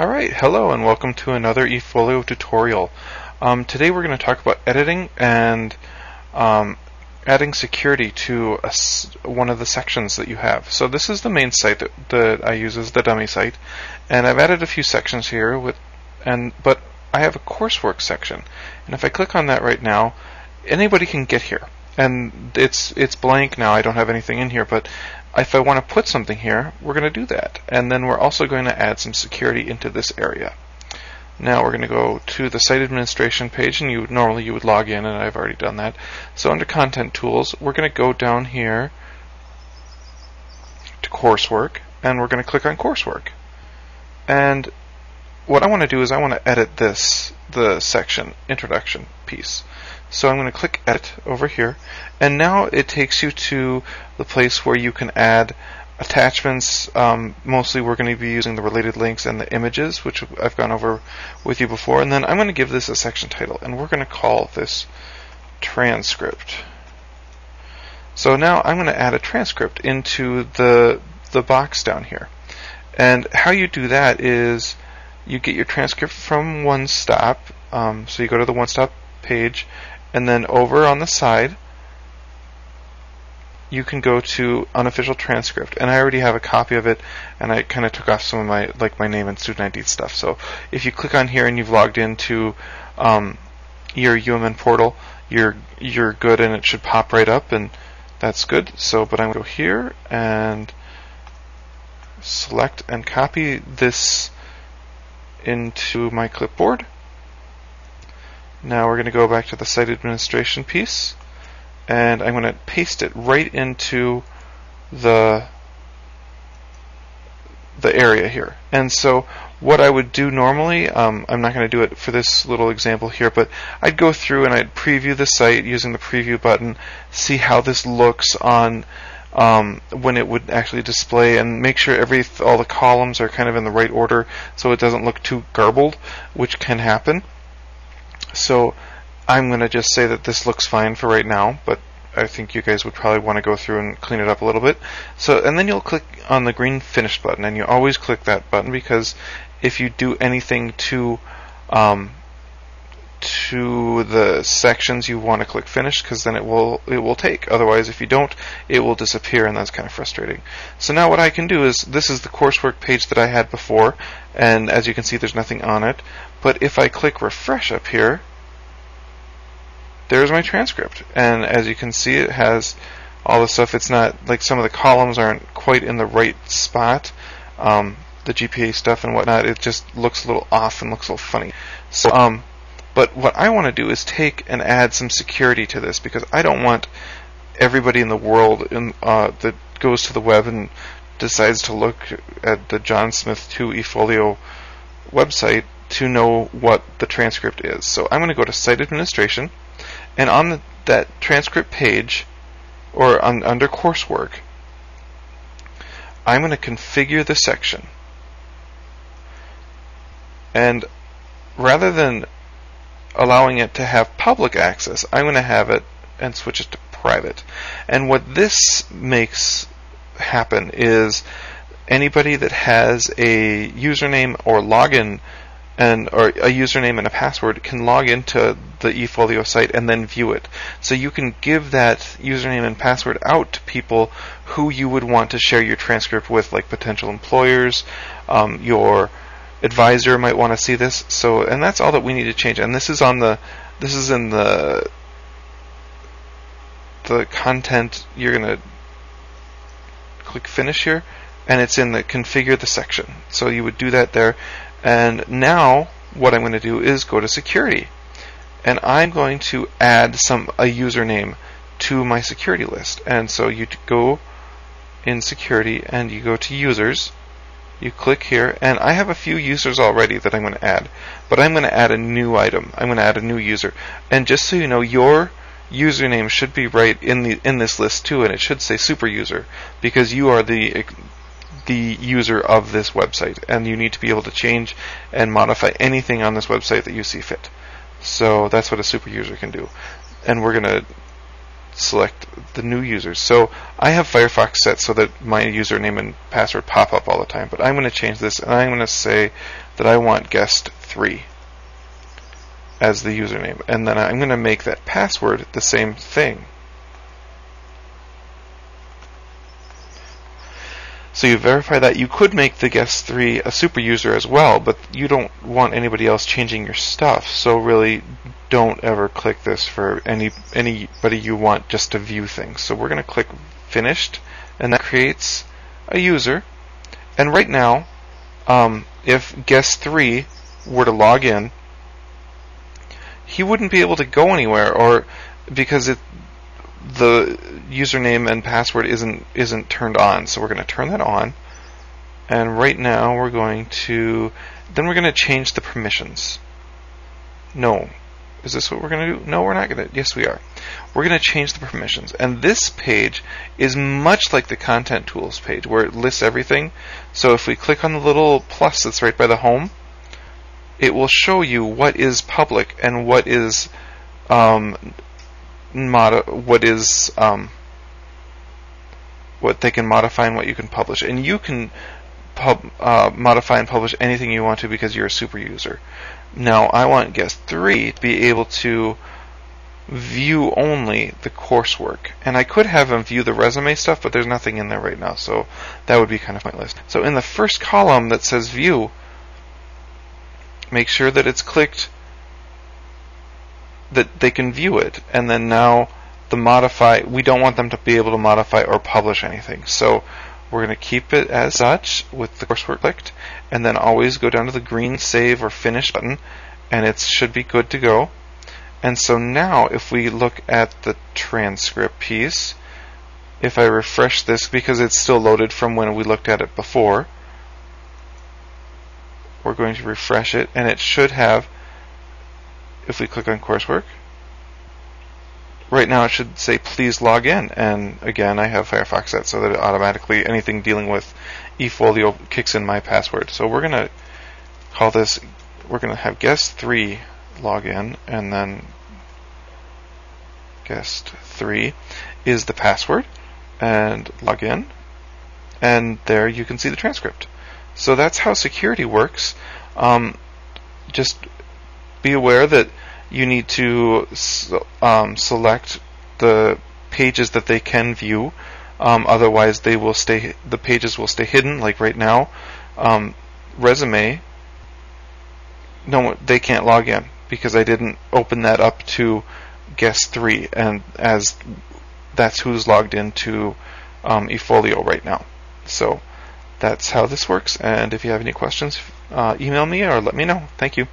Alright, hello and welcome to another eFolio tutorial. Today we're going to talk about editing and adding security to one of the sections that you have. So this is the main site that I use as the dummy site, and I've added a few sections here, but I have a coursework section, and if I click on that right now, anybody can get here. And it's blank now, I don't have anything in here, but if I want to put something here, we're going to do that. And then we're also going to add some security into this area. Now we're going to go to the site administration page, and normally you would log in, and I've already done that. So under Content Tools, we're going to go down here to Coursework, and we're going to click on Coursework. And what I want to do is I want to edit the section, Introduction piece. So I'm going to click Edit over here, and now it takes you to the place where you can add attachments. Mostly we're going to be using the related links and the images, which I've gone over with you before, and then I'm going to give this a section title, and we're going to call this Transcript. So now I'm going to add a transcript into the box down here. And how you do that is you get your transcript from One Stop, so you go to the One Stop page, and then over on the side you can go to Unofficial Transcript, and I already have a copy of it, and I kind of took off some of my name and student ID stuff. So if you click on here and you've logged into your UMN portal, you're good, and it should pop right up, and that's good. So, but I'm going to go here and select and copy this into my clipboard. Now we're going to go back to the site administration piece, and I'm going to paste it right into the area here. And so what I would do normally, I'm not going to do it for this little example here, but I'd go through and I'd preview the site using the preview button, see how this looks on when it would actually display, and make sure all the columns are kind of in the right order so it doesn't look too garbled, which can happen. So I'm going to just say that this looks fine for right now, but I think you guys would probably want to go through and clean it up a little bit. So, and then you'll click on the green Finish button, and you always click that button, because if you do anything to the sections, you want to click Finish, because then it will take. Otherwise, if you don't, it will disappear, and that's kind of frustrating. So now what I can do is, this is the coursework page that I had before, and as you can see, there's nothing on it. But if I click Refresh up here, there's my transcript, and as you can see, it has all the stuff. It's not like some of the columns aren't quite in the right spot, the GPA stuff and whatnot. It just looks a little off and looks a little funny. So, but what I want to do is take and add some security to this, because I don't want everybody in the world that goes to the web and decides to look at the John Smith 2 eFolio website to know what the transcript is. So I'm going to go to Site Administration, and on that transcript page, or under Coursework, I'm going to configure the section. And rather than allowing it to have public access, I'm going to have it and switch it to private. And what this makes happen is anybody that has a username or login or a username and a password can log into the eFolio site and then view it. So you can give that username and password out to people who you would want to share your transcript with, like potential employers, your advisor might want to see this. So, and that's all that we need to change. And this is in the content. You're going to click Finish here, and it's in the Configure the section. So you would do that there. And now what I'm going to do is go to Security, and I'm going to add a username to my security list. And so you go in Security and you go to Users, you click here, and I have a few users already that I'm going to add, but I'm going to add a new item. I'm going to add a new user. And just so you know, your username should be right in this list too, and it should say super user, because you are the user of this website, and you need to be able to change and modify anything on this website that you see fit. So that's what a super user can do. And we're going to select the new users. So I have Firefox set so that my username and password pop up all the time, but I'm going to change this, and I'm going to say that I want guest 3 as the username, and then I'm going to make that password the same thing. So you verify that. You could make the guest 3 a super user as well, but you don't want anybody else changing your stuff, so really don't ever click this for anybody you want just to view things. So we're going to click finished, and that creates a user. And right now, if guest 3 were to log in, he wouldn't be able to go anywhere, or because the username and password isn't turned on. So we're going to turn that on, and right now we're going to change the permissions. No, is this what we're going to do? No, we're not going to. Yes, we are. We're going to change the permissions, and this page is much like the content tools page where it lists everything. So if we click on the little plus that's right by the home, it will show you what is public and what is what they can modify and what you can publish. And you can modify and publish anything you want to because you're a super user. Now I want guest 3 to be able to view only the coursework, and I could have him view the resume stuff, but there's nothing in there right now, so that would be kind of pointless. So in the first column that says view, make sure that it's clicked that they can view it, and then now the modify, we don't want them to be able to modify or publish anything, so we're going to keep it as such with the coursework clicked, and then always go down to the green save or finish button, and it should be good to go. And so now if we look at the transcript piece, if I refresh this, because it's still loaded from when we looked at it before, we're going to refresh it, and it should have, if we click on coursework, right now it should say please log in, and again I have Firefox set so that it automatically, anything dealing with eFolio kicks in my password. So we're going to call this, we're going to have guest 3 log in, and then guest 3 is the password, and log in, and there you can see the transcript. So that's how security works. Just be aware that you need to select the pages that they can view. Otherwise, the pages will stay hidden. Like right now, resume. No, they can't log in because I didn't open that up to guest 3, and as that's who's logged into eFolio right now. So that's how this works, and if you have any questions, email me or let me know. Thank you.